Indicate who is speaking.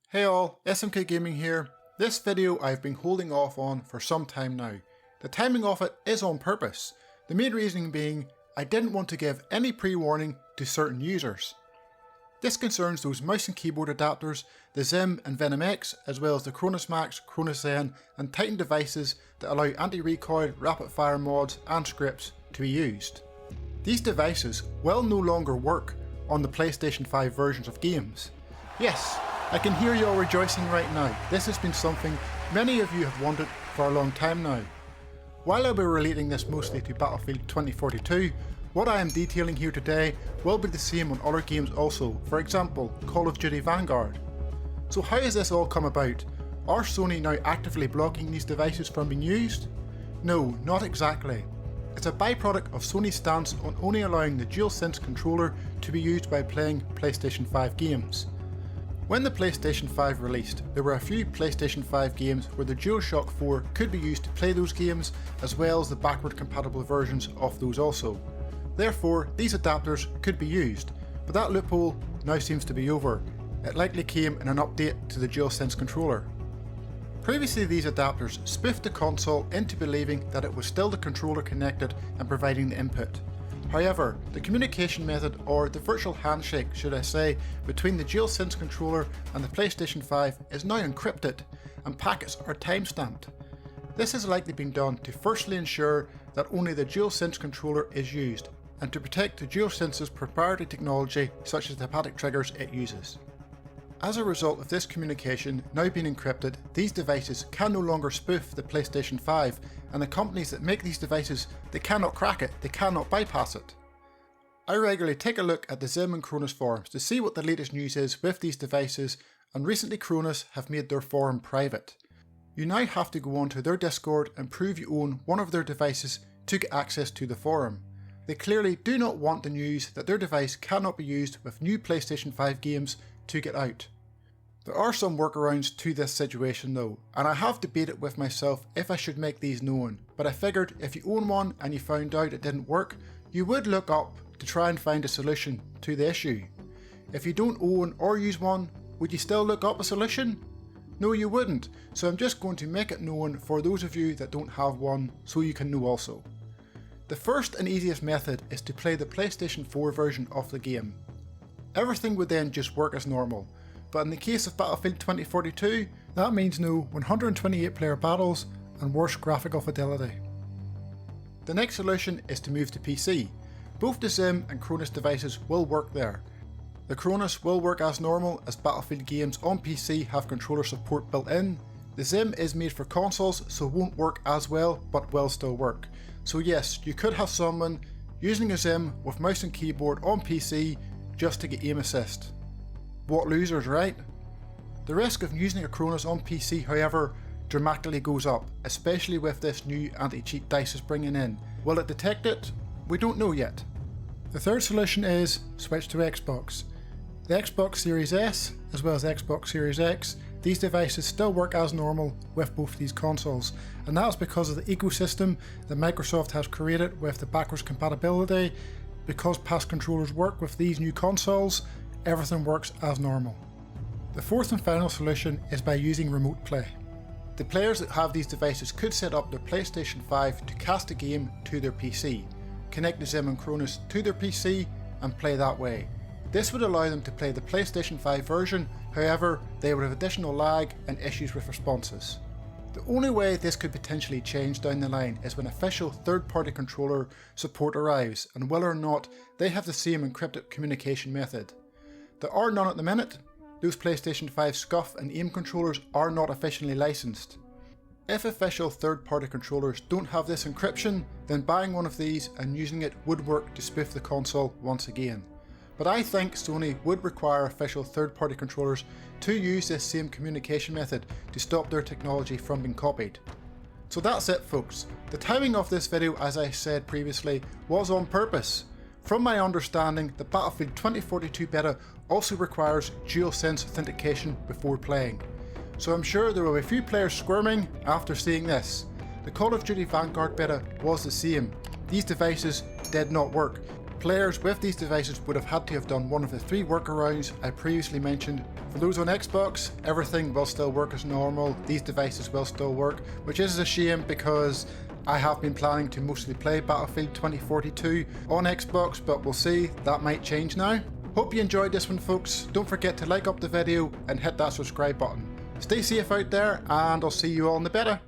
Speaker 1: Hey all, SMK Gaming here. This video I've been holding off on for some time now. The timing of it is on purpose. The main reasoning being I didn't want to give any pre-warning to certain users. This concerns those mouse and keyboard adapters, the XIM and Venom X, as well as the Cronus Max, Cronus Zen and Titan devices that allow anti-recoil, rapid fire mods and scripts to be used. These devices will no longer work on the PlayStation 5 versions of games. Yes, I can hear you all rejoicing right now. This has been something many of you have wanted for a long time now. While I'll be relating this mostly to Battlefield 2042, what I am detailing here today will be the same on other games also, for example Call of Duty Vanguard. So how has this all come about? Are Sony now actively blocking these devices from being used? No, not exactly. It's a byproduct of Sony's stance on only allowing the DualSense controller to be used by playing PlayStation 5 games. When the PlayStation 5 released, there were a few PlayStation 5 games where the DualShock 4 could be used to play those games, as well as the backward compatible versions of those also. Therefore, these adapters could be used, but that loophole now seems to be over. It likely came in an update to the DualSense controller. Previously, these adapters spoofed the console into believing that it was still the controller connected and providing the input. However, the communication method, or the virtual handshake should I say, between the DualSense controller and the PlayStation 5 is now encrypted and packets are timestamped. This has likely been done to firstly ensure that only the DualSense controller is used and to protect the DualSense's proprietary technology such as the haptic triggers it uses. As a result of this communication now being encrypted, these devices can no longer spoof the PlayStation 5, and the companies that make these devices, they cannot crack it, they cannot bypass it. I regularly take a look at the XIM and Cronus forums to see what the latest news is with these devices, and recently Cronus have made their forum private. You now have to go onto their Discord and prove you own one of their devices to get access to the forum. They clearly do not want the news that their device cannot be used with new PlayStation 5 games to get out. There are some workarounds to this situation though, and I have debated with myself if I should make these known, but I figured if you own one and you found out it didn't work, you would look up to try and find a solution to the issue. If you don't own or use one, would you still look up a solution? No, you wouldn't, so I'm just going to make it known for those of you that don't have one so you can know also. The first and easiest method is to play the PlayStation 4 version of the game. Everything would then just work as normal, but in the case of Battlefield 2042, that means no 128 player battles and worse graphical fidelity. The next solution is to move to PC. Both the XIM and Cronus devices will work there. The Cronus will work as normal as Battlefield games on PC have controller support built in. The XIM is made for consoles so won't work as well but will still work. So yes, you could have someone using a XIM with mouse and keyboard on PC just to get aim assist. What losers, right? The risk of using a Cronus on PC, however, dramatically goes up, especially with this new anti-cheat DICE is bringing in. Will it detect it? We don't know yet. The third solution is switch to Xbox. The Xbox Series S, as well as Xbox Series X, these devices still work as normal with both these consoles, and that's because of the ecosystem that Microsoft has created with the backwards compatibility. Because past controllers work with these new consoles, everything works as normal. The fourth and final solution is by using remote play. The players that have these devices could set up their PlayStation 5 to cast a game to their PC, connect the XIM and Cronus to their PC and play that way. This would allow them to play the PlayStation 5 version, however they would have additional lag and issues with responses. The only way this could potentially change down the line is when official third-party controller support arrives and whether or not they have the same encrypted communication method. There are none at the minute. Those PlayStation 5 SCUF and AIM controllers are not officially licensed. If official third-party controllers don't have this encryption, then buying one of these and using it would work to spoof the console once again. But I think Sony would require official third-party controllers to use this same communication method to stop their technology from being copied. So that's it folks. The timing of this video, as I said previously, was on purpose. From my understanding, the Battlefield 2042 beta also requires DualSense authentication before playing. So I'm sure there will be a few players squirming after seeing this. The Call of Duty Vanguard beta was the same. These devices did not work. Players with these devices would have had to have done one of the 3 workarounds I previously mentioned For those on Xbox, everything will still work as normal, these devices will still work, which is a shame because I have been planning to mostly play Battlefield 2042 on Xbox, but we'll see, that might change now. Hope you enjoyed this one folks, don't forget to like up the video and hit that subscribe button. Stay safe out there and I'll see you all in the beta.